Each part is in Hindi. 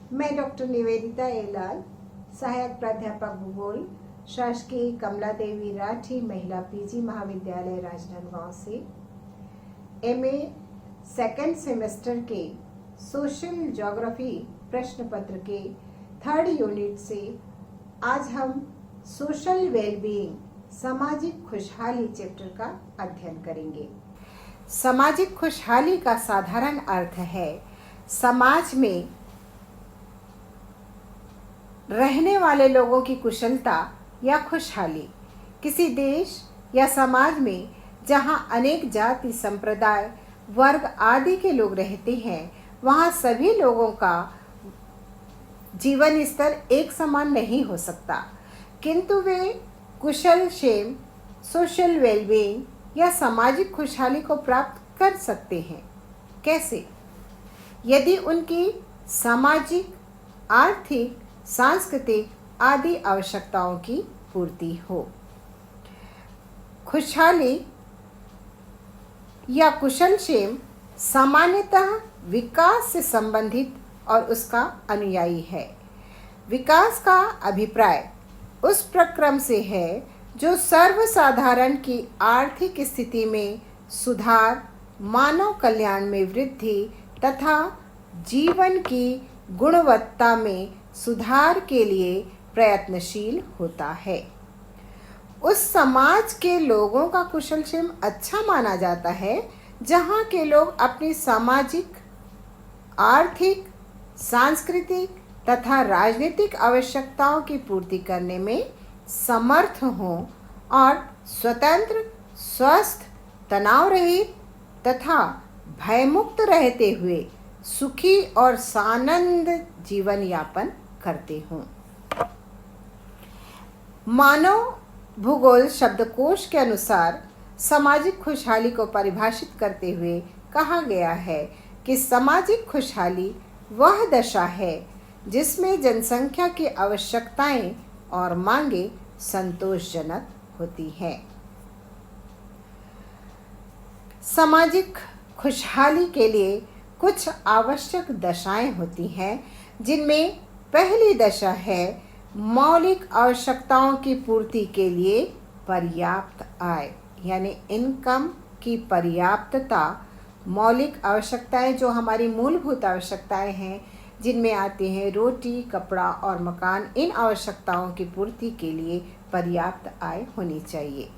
मैं डॉक्टर निवेदिता एलाल, सहायक प्राध्यापक भूगोल, शासकीय कमला देवी राठी महिला पीजी महाविद्यालय राजनांदगांव से एमए सेकेंड सेमेस्टर के सोशल ज्योग्राफी प्रश्न पत्र के 3rd यूनिट से आज हम सोशल वेलबीइंग सामाजिक खुशहाली चैप्टर का अध्ययन करेंगे। सामाजिक खुशहाली का साधारण अर्थ है समाज में रहने वाले लोगों की कुशलता या खुशहाली। किसी देश या समाज में जहां अनेक जाति, संप्रदाय, वर्ग आदि के लोग रहते हैं, वहां सभी लोगों का जीवन स्तर एक समान नहीं हो सकता, किंतु वे कुशल क्षेम, सोशल वेलबीइंग या सामाजिक खुशहाली को प्राप्त कर सकते हैं। कैसे? यदि उनकी सामाजिक, आर्थिक, सांस्कृतिक आदि आवश्यकताओं की पूर्ति हो। खुशहाली या कुशलक्षेम सामान्यतः विकास से संबंधित और उसका अनुयायी है। विकास का अभिप्राय उस प्रक्रम से है जो सर्वसाधारण की आर्थिक स्थिति में सुधार, मानव कल्याण में वृद्धि तथा जीवन की गुणवत्ता में सुधार के लिए प्रयत्नशील होता है। उस समाज के लोगों का कुशलक्षेम अच्छा माना जाता है जहाँ के लोग अपनी सामाजिक, आर्थिक, सांस्कृतिक तथा राजनीतिक आवश्यकताओं की पूर्ति करने में समर्थ हों और स्वतंत्र, स्वस्थ, तनाव रहित तथा भयमुक्त रहते हुए सुखी और सानंद जीवन यापन करते हों। मानव भूगोल शब्दकोश के अनुसार सामाजिक खुशहाली को परिभाषित करते हुए कहा गया है कि सामाजिक खुशहाली वह दशा है जिसमें जनसंख्या की आवश्यकताएं और मांगें संतोषजनक होती हैं। सामाजिक खुशहाली के लिए कुछ आवश्यक दशाएं होती हैं, जिनमें पहली दशा है मौलिक आवश्यकताओं की पूर्ति के लिए पर्याप्त आय, यानी इनकम की पर्याप्तता। मौलिक आवश्यकताएं जो हमारी मूलभूत आवश्यकताएं हैं, जिनमें आते हैं रोटी, कपड़ा और मकान, इन आवश्यकताओं की पूर्ति के लिए पर्याप्त आय होनी चाहिए।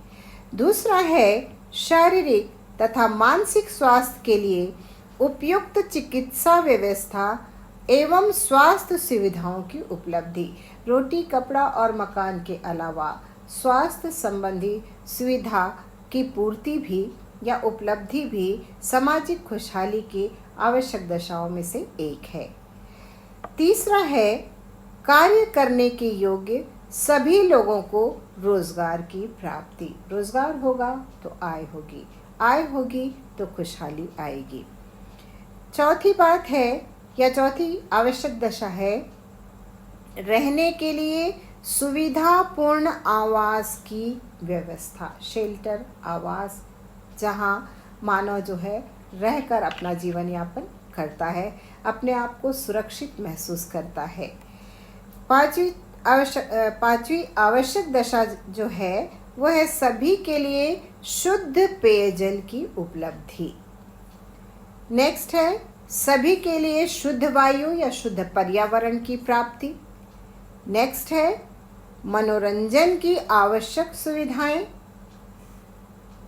दूसरा है शारीरिक तथा मानसिक स्वास्थ्य के लिए उपयुक्त चिकित्सा व्यवस्था एवं स्वास्थ्य सुविधाओं की उपलब्धि। रोटी, कपड़ा और मकान के अलावा स्वास्थ्य संबंधी सुविधा की पूर्ति भी या उपलब्धि भी सामाजिक खुशहाली की आवश्यक दशाओं में से एक है। तीसरा है कार्य करने के योग्य सभी लोगों को रोजगार की प्राप्ति। रोजगार होगा तो आय होगी, आय होगी तो खुशहाली आएगी। चौथी बात है या चौथी आवश्यक दशा है रहने के लिए सुविधापूर्ण आवास की व्यवस्था। शेल्टर, आवास, जहाँ मानव जो है रहकर अपना जीवन यापन करता है, अपने आप को सुरक्षित महसूस करता है। पांचवी आवश्यक दशा जो है वह है सभी के लिए शुद्ध पेयजल की उपलब्धि। नेक्स्ट है सभी के लिए शुद्ध वायु या शुद्ध पर्यावरण की प्राप्ति। नेक्स्ट है मनोरंजन की आवश्यक सुविधाएं।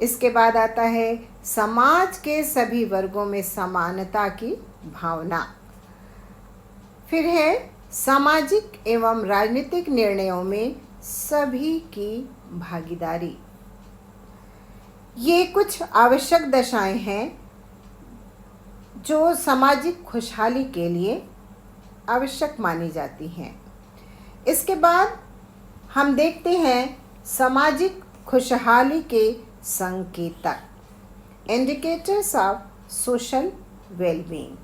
इसके बाद आता है समाज के सभी वर्गों में समानता की भावना। फिर है सामाजिक एवं राजनीतिक निर्णयों में सभी की भागीदारी। ये कुछ आवश्यक दशाएं हैं जो सामाजिक खुशहाली के लिए आवश्यक मानी जाती हैं। इसके बाद हम देखते हैं सामाजिक खुशहाली के संकेतक, इंडिकेटर्स ऑफ सोशल वेलबीइंग।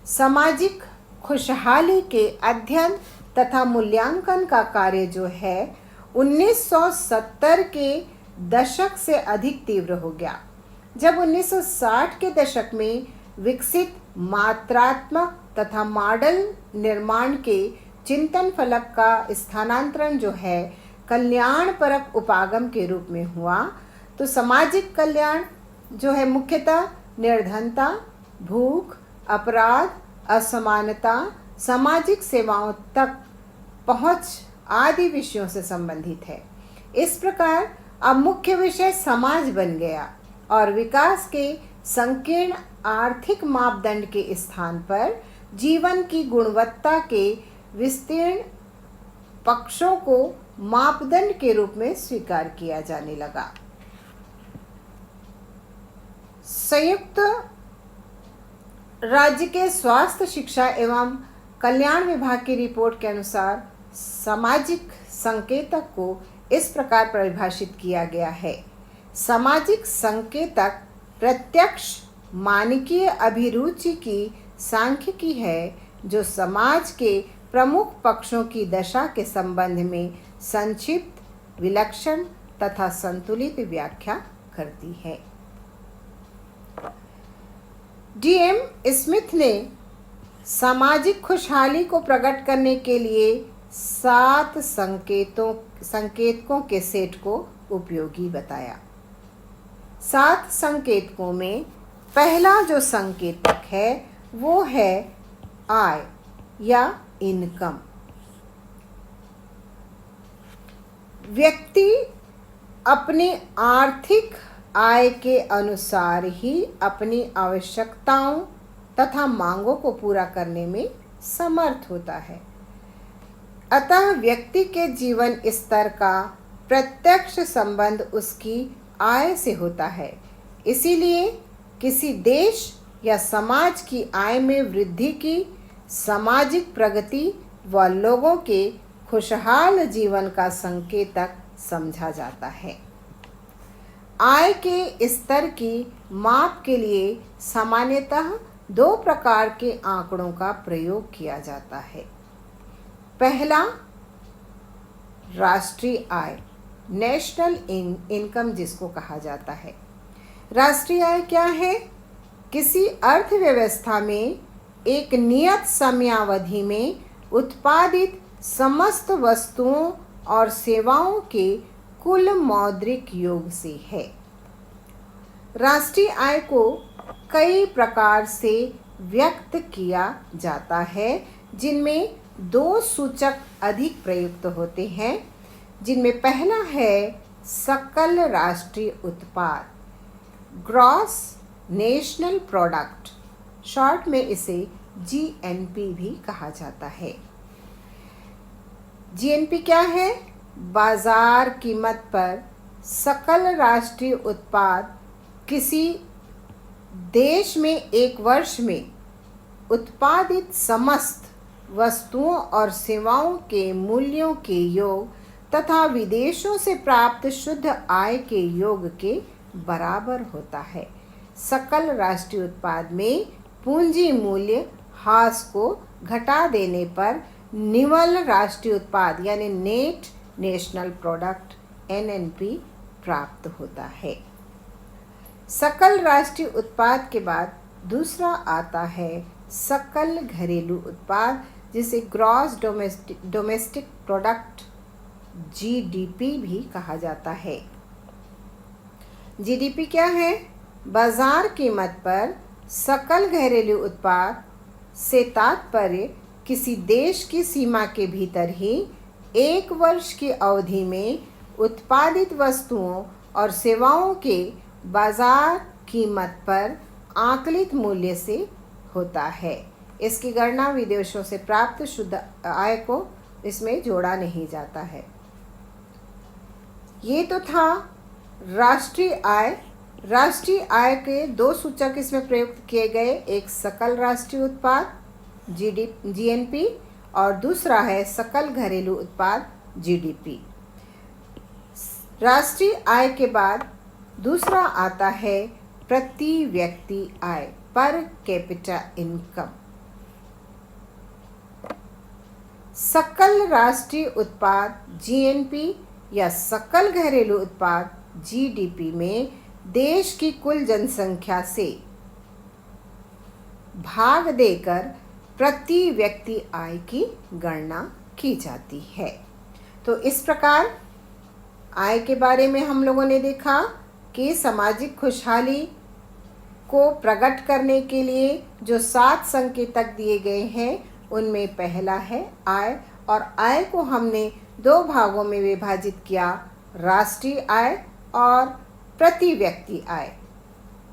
सामाजिक खुशहाली के अध्ययन तथा मूल्यांकन का कार्य जो है 1970 के दशक से अधिक तीव्र हो गया, जब 1960 के दशक में विकसित मात्रात्मक तथा मॉडल निर्माण के चिंतन फलक का स्थानांतरण जो है कल्याणपरक उपागम के रूप में हुआ, तो सामाजिक कल्याण जो है मुख्यतः निर्धनता, भूख, अपराध, असमानता, सामाजिक सेवाओं तक पहुंच आदि विषयों से संबंधित है। इस प्रकार अब मुख्य विषय समाज बन गया और विकास के संकीर्ण आर्थिक मापदंड के स्थान पर जीवन की गुणवत्ता के विस्तीर्ण पक्षों को मापदंड के रूप में स्वीकार किया जाने लगा। संयुक्त राज्य के स्वास्थ्य, शिक्षा एवं कल्याण विभाग की रिपोर्ट के अनुसार सामाजिक संकेतक को इस प्रकार परिभाषित किया गया है। सामाजिक संकेतक प्रत्यक्ष मानकीय अभिरुचि की सांख्यिकी है जो समाज के प्रमुख पक्षों की दशा के संबंध में संक्षिप्त, विलक्षण तथा संतुलित व्याख्या करती है। डीएम स्मिथ ने सामाजिक खुशहाली को प्रकट करने के लिए 7 संकेतकों के सेट को उपयोगी बताया। 7 संकेतकों में पहला जो संकेतक है वो है आय या इनकम। व्यक्ति अपनी आर्थिक आय के अनुसार ही अपनी आवश्यकताओं तथा मांगों को पूरा करने में समर्थ होता है। अतः व्यक्ति के जीवन स्तर का प्रत्यक्ष संबंध उसकी आय से होता है। इसीलिए किसी देश या समाज की आय में वृद्धि की सामाजिक प्रगति व लोगों के खुशहाल जीवन का संकेतक समझा जाता है। आय के स्तर की माप के लिए सामान्यतः 2 प्रकार के आंकड़ों का प्रयोग किया जाता है। पहला, राष्ट्रीय आय, नेशनल इनकम जिसको कहा जाता है। राष्ट्रीय आय क्या है? किसी अर्थव्यवस्था में एक नियत समयावधि में उत्पादित समस्त वस्तुओं और सेवाओं के कुल मौद्रिक योग से है। राष्ट्रीय आय को कई प्रकार से व्यक्त किया जाता है, जिनमें 2 सूचक अधिक प्रयुक्त होते हैं, जिनमें पहला है सकल राष्ट्रीय उत्पाद, ग्रॉस नेशनल प्रोडक्ट, शॉर्ट में इसे जीएनपी भी कहा जाता है। जीएनपी क्या है? बाजार कीमत पर सकल राष्ट्रीय उत्पाद किसी देश में एक वर्ष में उत्पादित समस्त वस्तुओं और सेवाओं के मूल्यों के योग तथा विदेशों से प्राप्त शुद्ध आय के योग के बराबर होता है। सकल राष्ट्रीय उत्पाद में पूंजी मूल्य ह्रास को घटा देने पर निवल राष्ट्रीय उत्पाद यानी नेट नेशनल प्रोडक्ट एनएनपी प्राप्त होता है। सकल राष्ट्रीय उत्पाद के बाद दूसरा आता है सकल घरेलू उत्पाद, जिसे ग्रॉस डोमेस्टिक प्रोडक्ट जीडीपी भी कहा जाता है। जीडीपी क्या है? बाजार कीमत पर सकल घरेलू उत्पाद से तात्पर्य किसी देश की सीमा के भीतर ही एक वर्ष की अवधि में उत्पादित वस्तुओं और सेवाओं के बाजार कीमत पर आकलित मूल्य से होता है। इसकी गणना विदेशों से प्राप्त शुद्ध आय को इसमें जोड़ा नहीं जाता है। ये तो था राष्ट्रीय आय। राष्ट्रीय आय के 2 सूचक इसमें प्रयुक्त किए गए, एक सकल राष्ट्रीय उत्पाद जीएनपी और दूसरा है सकल घरेलू उत्पाद जीडीपी। राष्ट्रीय आय के बाद दूसरा आता है प्रति व्यक्ति आय, पर कैपिटा इनकम। सकल राष्ट्रीय उत्पाद जीएनपी या सकल घरेलू उत्पाद जीडीपी में देश की कुल जनसंख्या से भाग देकर प्रति व्यक्ति आय की गणना की जाती है। तो इस प्रकार आय के बारे में हम लोगों ने देखा कि सामाजिक खुशहाली को प्रकट करने के लिए जो 7 संकेतक दिए गए हैं उनमें पहला है आय, और आय को हमने 2 भागों में विभाजित किया, राष्ट्रीय आय और प्रति व्यक्ति आय।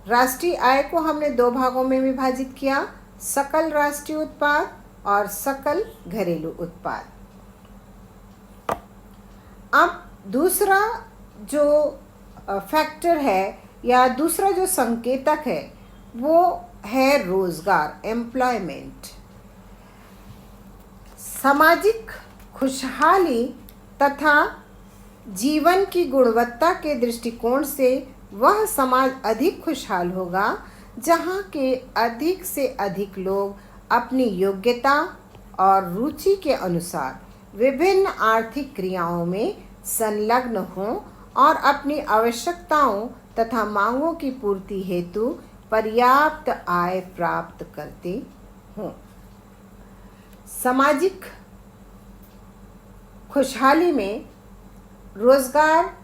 राष्ट्रीय आय को हमने 2 भागों में विभाजित किया, सकल राष्ट्रीय उत्पाद और सकल घरेलू उत्पाद। अब दूसरा जो फैक्टर है या दूसरा जो संकेतक है वो है रोजगार, एम्प्लॉयमेंट। सामाजिक खुशहाली तथा जीवन की गुणवत्ता के दृष्टिकोण से वह समाज अधिक खुशहाल होगा जहाँ के अधिक से अधिक लोग अपनी योग्यता और रुचि के अनुसार विभिन्न आर्थिक क्रियाओं में संलग्न हों और अपनी आवश्यकताओं तथा मांगों की पूर्ति हेतु पर्याप्त आय प्राप्त करते हों। सामाजिक खुशहाली में रोजगार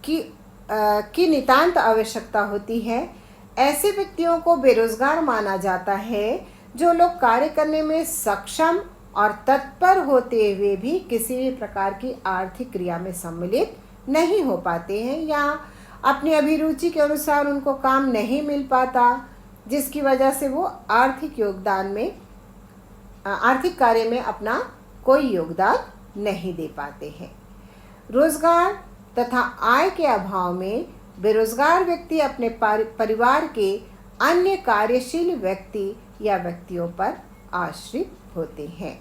की नितांत आवश्यकता होती है। ऐसे व्यक्तियों को बेरोजगार माना जाता है जो लोग कार्य करने में सक्षम और तत्पर होते हुए भी किसी भी प्रकार की आर्थिक क्रिया में सम्मिलित नहीं हो पाते हैं या अपनी अभिरुचि के अनुसार उनको काम नहीं मिल पाता, जिसकी वजह से वो आर्थिक कार्य में अपना कोई योगदान नहीं दे पाते हैं। रोजगार तथा आय के अभाव में बेरोजगार व्यक्ति अपने परिवार के अन्य कार्यशील व्यक्ति या व्यक्तियों पर आश्रित होते हैं।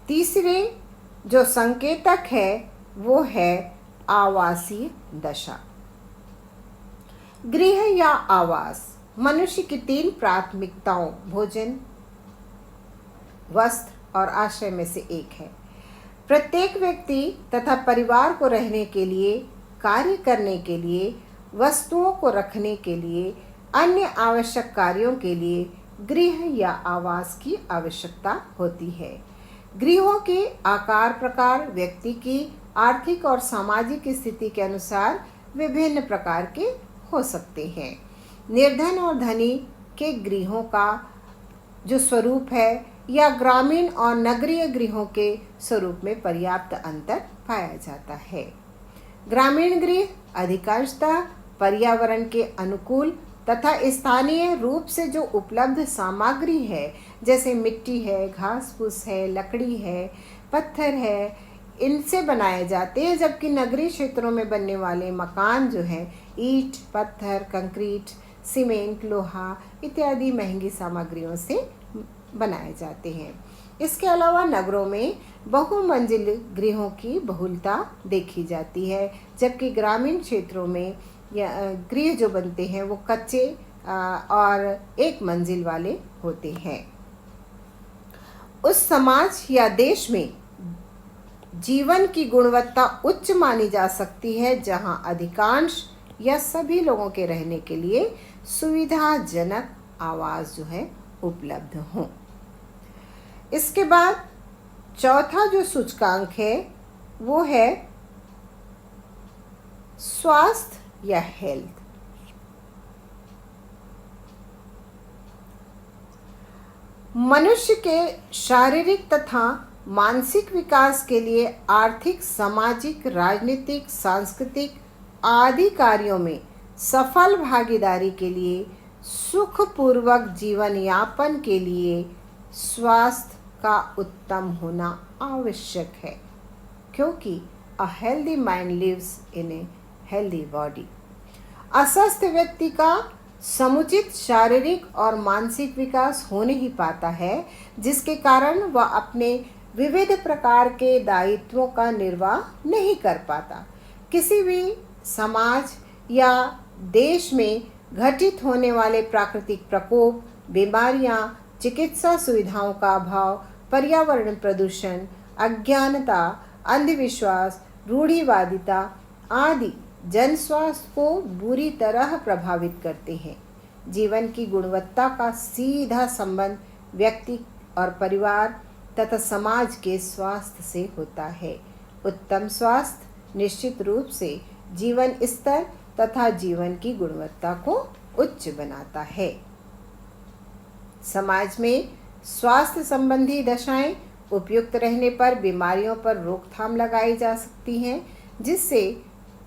तीसरे जो संकेतक है वो है आवासीय दशा। गृह या आवास मनुष्य की 3 प्राथमिकताओं भोजन, वस्त्र और आश्रय में से एक है। प्रत्येक व्यक्ति तथा परिवार को रहने के लिए, कार्य करने के लिए, वस्तुओं को रखने के लिए, अन्य आवश्यक कार्यों के लिए गृह या आवास की आवश्यकता होती है। गृहों के आकार प्रकार व्यक्ति की आर्थिक और सामाजिक स्थिति के अनुसार विभिन्न प्रकार के हो सकते हैं। निर्धन और धनी के गृहों का जो स्वरूप है या ग्रामीण और नगरीय गृहों के स्वरूप में पर्याप्त अंतर पाया जाता है। ग्रामीण गृह अधिकांशतः पर्यावरण के अनुकूल तथा स्थानीय रूप से जो उपलब्ध सामग्री है, जैसे मिट्टी है, घास फूस है, लकड़ी है, पत्थर है, इनसे बनाए जाते हैं, जबकि नगरीय क्षेत्रों में बनने वाले मकान जो हैं ईंट, पत्थर, कंक्रीट, सीमेंट, लोहा इत्यादि महंगी सामग्रियों से बनाए जाते हैं। इसके अलावा नगरों में बहुमंजिल गृहों की बहुलता देखी जाती है, जबकि ग्रामीण क्षेत्रों में गृह जो बनते हैं वो कच्चे और 1 मंजिल वाले होते हैं। उस समाज या देश में जीवन की गुणवत्ता उच्च मानी जा सकती है जहां अधिकांश या सभी लोगों के रहने के लिए सुविधाजनक आवास जो है उपलब्ध हों। इसके बाद चौथा जो सूचकांक है वो है स्वास्थ्य या हेल्थ। मनुष्य के शारीरिक तथा मानसिक विकास के लिए आर्थिक, सामाजिक, राजनीतिक, सांस्कृतिक आदि कार्यों में सफल भागीदारी के लिए, सुखपूर्वक जीवन यापन के लिए स्वास्थ्य का उत्तम होना आवश्यक है, क्योंकि a healthy mind lives in a healthy body. अस्वस्थ व्यक्ति का समुचित शारीरिक और मानसिक विकास हो नहीं पाता है, जिसके कारण वह अपने विविध प्रकार के दायित्वों का निर्वाह नहीं कर पाता। किसी भी समाज या देश में घटित होने वाले प्राकृतिक प्रकोप, बीमारियां, चिकित्सा सुविधाओं का अभाव, पर्यावरण प्रदूषण, अज्ञानता, अंधविश्वास, रूढ़िवादिता आदि जन स्वास्थ्य को बुरी तरह प्रभावित करते हैं। जीवन की गुणवत्ता का सीधा संबंध व्यक्ति और परिवार तथा समाज के स्वास्थ्य से होता है। उत्तम स्वास्थ्य निश्चित रूप से जीवन स्तर तथा जीवन की गुणवत्ता को उच्च बनाता है। समाज में स्वास्थ्य संबंधी दशाएं उपयुक्त रहने पर बीमारियों पर रोकथाम लगाई जा सकती हैं, जिससे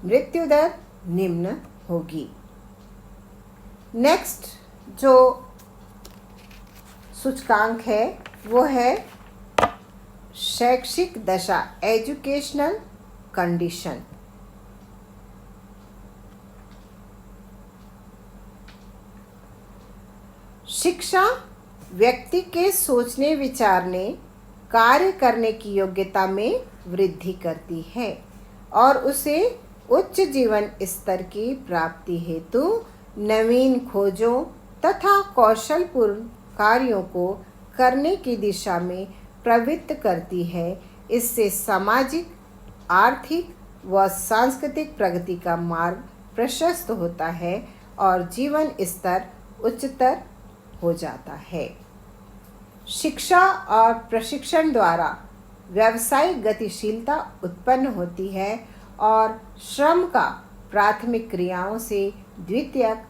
मृत्यु दर निम्न होगी। नेक्स्ट जो सूचकांक है वो है शैक्षिक दशा, एजुकेशनल कंडीशन। शिक्षा व्यक्ति के सोचने विचारने कार्य करने की योग्यता में वृद्धि करती है और उसे उच्च जीवन स्तर की प्राप्ति हेतु नवीन खोजों तथा कौशलपूर्ण कार्यों को करने की दिशा में प्रवृत्त करती है। इससे सामाजिक, आर्थिक व सांस्कृतिक प्रगति का मार्ग प्रशस्त होता है और जीवन स्तर उच्चतर हो जाता है। शिक्षा और प्रशिक्षण द्वारा व्यावसायिक गतिशीलता उत्पन्न होती है और श्रम का प्राथमिक क्रियाओं से द्वितीयक,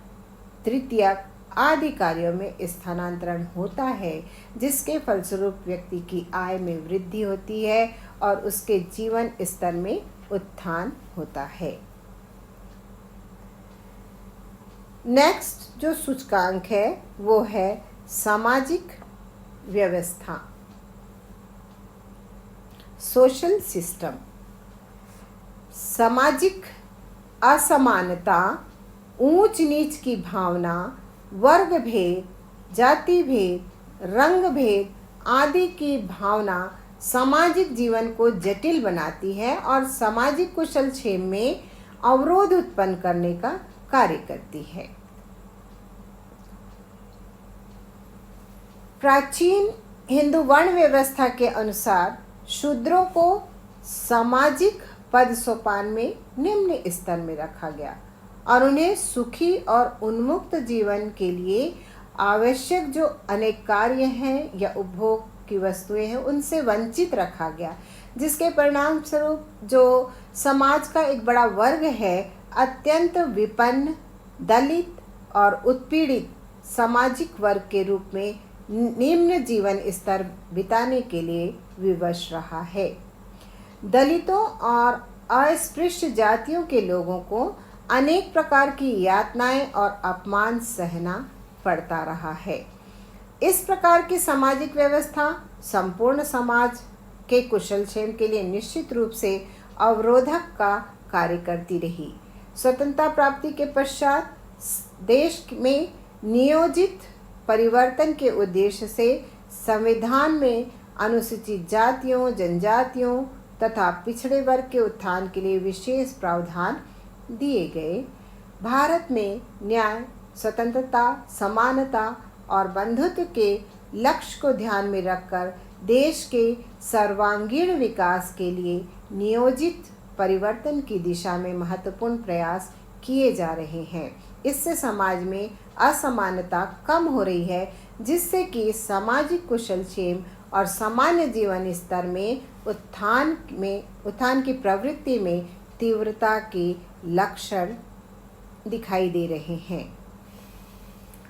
तृतीयक आदि कार्यों में स्थानांतरण होता है, जिसके फलस्वरूप व्यक्ति की आय में वृद्धि होती है और उसके जीवन स्तर में उत्थान होता है। नेक्स्ट जो सूचकांक है वो है सामाजिक व्यवस्था, सोशल सिस्टम। सामाजिक असमानता, ऊंच नीच की भावना, वर्ग भेद, जाति भेद, रंग भेद आदि की भावना सामाजिक जीवन को जटिल बनाती है और सामाजिक कुशलक्षेम में अवरोध उत्पन्न करने का कार्य करती है। प्राचीन हिंदू वर्ण व्यवस्था के अनुसार शूद्रों को सामाजिक पद सोपान में निम्न स्तर में रखा गया और उन्हें सुखी और उन्मुक्त जीवन के लिए आवश्यक जो अनेक कार्य हैं या उपभोग की वस्तुएं हैं उनसे वंचित रखा गया, जिसके परिणाम स्वरूप जो समाज का एक बड़ा वर्ग है अत्यंत विपन्न, दलित और उत्पीड़ित सामाजिक वर्ग के रूप में निम्न जीवन स्तर बिताने के लिए विवश रहा है। दलितों और अस्पृश्य जातियों के लोगों को अनेक प्रकार की यातनाएं और अपमान सहना पड़ता रहा है। इस प्रकार की सामाजिक व्यवस्था संपूर्ण समाज के कुशलक्षेम के लिए निश्चित रूप से अवरोधक का कार्य करती रही। स्वतंत्रता प्राप्ति के पश्चात देश में नियोजित परिवर्तन के उद्देश्य से संविधान में अनुसूचित जातियों, जनजातियों तथा पिछड़े वर्ग के उत्थान के लिए विशेष प्रावधान दिए गए। भारत में न्याय, स्वतंत्रता, समानता और बंधुत्व के लक्ष्य को ध्यान में रखकर देश के सर्वांगीण विकास के लिए नियोजित परिवर्तन की दिशा में महत्वपूर्ण प्रयास किए जा रहे हैं। इससे समाज में असमानता कम हो रही है, जिससे कि सामाजिक कुशलक्षेम और सामान्य जीवन स्तर में उत्थान की प्रवृत्ति में तीव्रता के लक्षण दिखाई दे रहे हैं।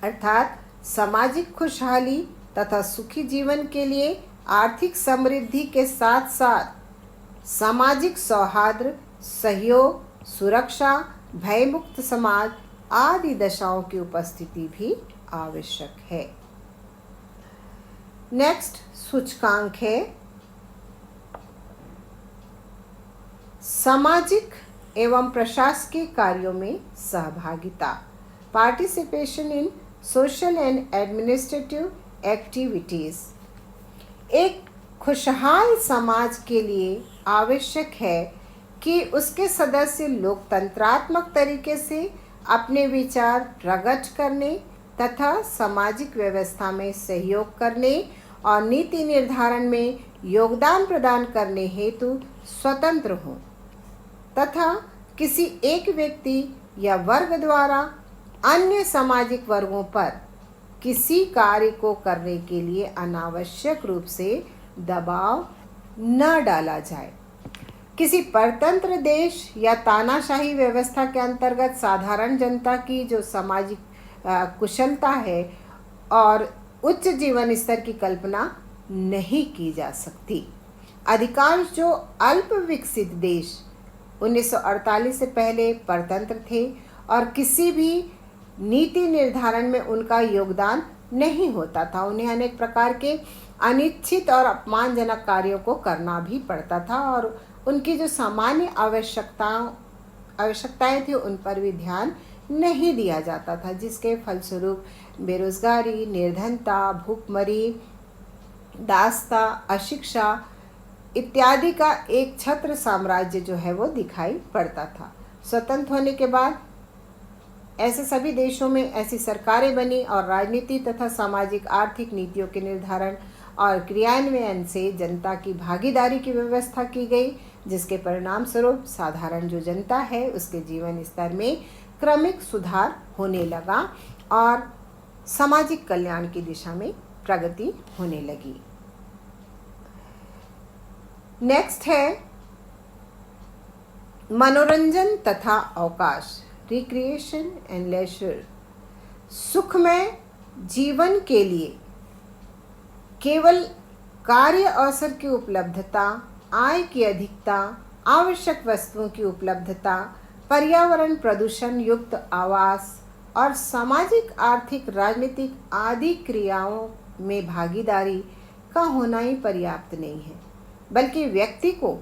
अर्थात सामाजिक खुशहाली तथा सुखी जीवन के लिए आर्थिक समृद्धि के साथ साथ सामाजिक सौहार्द, सहयोग, सुरक्षा, भयमुक्त समाज आदि दशाओं की उपस्थिति भी आवश्यक है। नेक्स्ट सूचकांक है सामाजिक एवं प्रशासकीय कार्यों में सहभागिता, participation in social and administrative activities. एक खुशहाल समाज के लिए आवश्यक है कि उसके सदस्य लोकतंत्रात्मक तरीके से अपने विचार प्रकट करने तथा सामाजिक व्यवस्था में सहयोग करने और नीति निर्धारण में योगदान प्रदान करने हेतु स्वतंत्र हों तथा किसी एक व्यक्ति या वर्ग द्वारा अन्य सामाजिक वर्गों पर किसी कार्य को करने के लिए अनावश्यक रूप से दबाव न डाला जाए। किसी परतंत्र देश या तानाशाही व्यवस्था के अंतर्गत साधारण जनता की जो सामाजिक कुशलता है और उच्च जीवन स्तर की कल्पना नहीं की जा सकती। अधिकांश जो अल्प विकसित देश 1948 से पहले परतंत्र थे और किसी भी नीति निर्धारण में उनका योगदान नहीं होता था। उन्हें अनेक प्रकार के अनिश्चित और अपमानजनक कार्यों को करना भी पड़ता था और उनकी जो सामान्य आवश्यकताएं थी उन पर भी ध्यान नहीं दिया जाता था, जिसके फलस्वरूप बेरोजगारी, निर्धनता, भूखमरी, दासता, अशिक्षा इत्यादि का एक छत्र साम्राज्य जो है वो दिखाई पड़ता था। स्वतंत्र होने के बाद ऐसे सभी देशों में ऐसी सरकारें बनी और राजनीति तथा सामाजिक आर्थिक नीतियों के निर्धारण और क्रियान्वयन से जनता की भागीदारी की व्यवस्था की गई, जिसके परिणाम स्वरूप साधारण जो जनता है उसके जीवन स्तर में क्रमिक सुधार होने लगा और सामाजिक कल्याण की दिशा में प्रगति होने लगी। नेक्स्ट है मनोरंजन तथा अवकाश, रिक्रिएशन एंड लेजर। सुखमय जीवन के लिए केवल कार्य अवसर की उपलब्धता, आय की अधिकता, आवश्यक वस्तुओं की उपलब्धता, पर्यावरण प्रदूषण युक्त आवास और सामाजिक, आर्थिक, राजनीतिक आदि क्रियाओं में भागीदारी का होना ही पर्याप्त नहीं है, बल्कि व्यक्ति को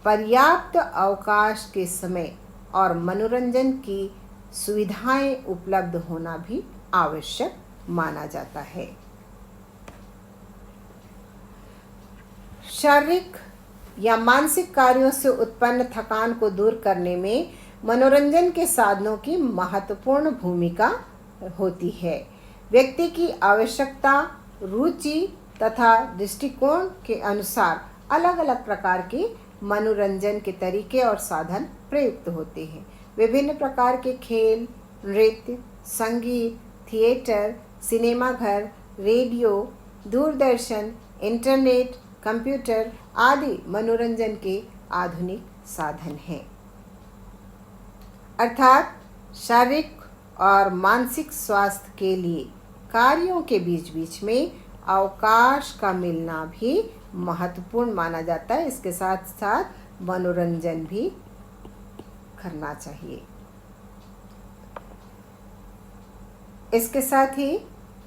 पर्याप्त अवकाश के समय और मनोरंजन की सुविधाएं उपलब्ध होना भी आवश्यक माना जाता है। शारीरिक या मानसिक कार्यों से उत्पन्न थकान को दूर करने में मनोरंजन के साधनों की महत्वपूर्ण भूमिका होती है। व्यक्ति की आवश्यकता, रुचि तथा दृष्टिकोण के अनुसार अलग अलग प्रकार के मनोरंजन के तरीके और साधन प्रयुक्त होते हैं। विभिन्न प्रकार के खेल, नृत्य, संगीत, थिएटर, सिनेमाघर, रेडियो, दूरदर्शन, इंटरनेट, कंप्यूटर आदि मनोरंजन के आधुनिक साधन हैं। अर्थात शारीरिक और मानसिक स्वास्थ्य के लिए कार्यों के बीच बीच में अवकाश का मिलना भी महत्वपूर्ण माना जाता है। इसके साथ साथ मनोरंजन भी करना चाहिए। इसके साथ ही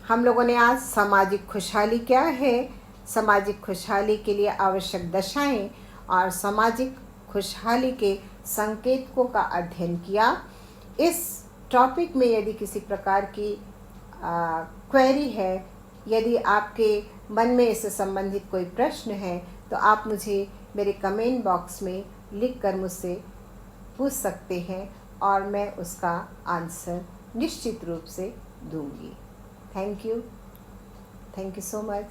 हम लोगों ने आज सामाजिक खुशहाली क्या है, सामाजिक खुशहाली के लिए आवश्यक दशाएं और सामाजिक खुशहाली के संकेतकों का अध्ययन किया। इस टॉपिक में यदि किसी प्रकार की क्वेरी है, यदि आपके मन में इससे संबंधित कोई प्रश्न है तो आप मुझे मेरे कमेंट बॉक्स में लिखकर मुझसे पूछ सकते हैं और मैं उसका आंसर निश्चित रूप से दूंगी। Thank you so much.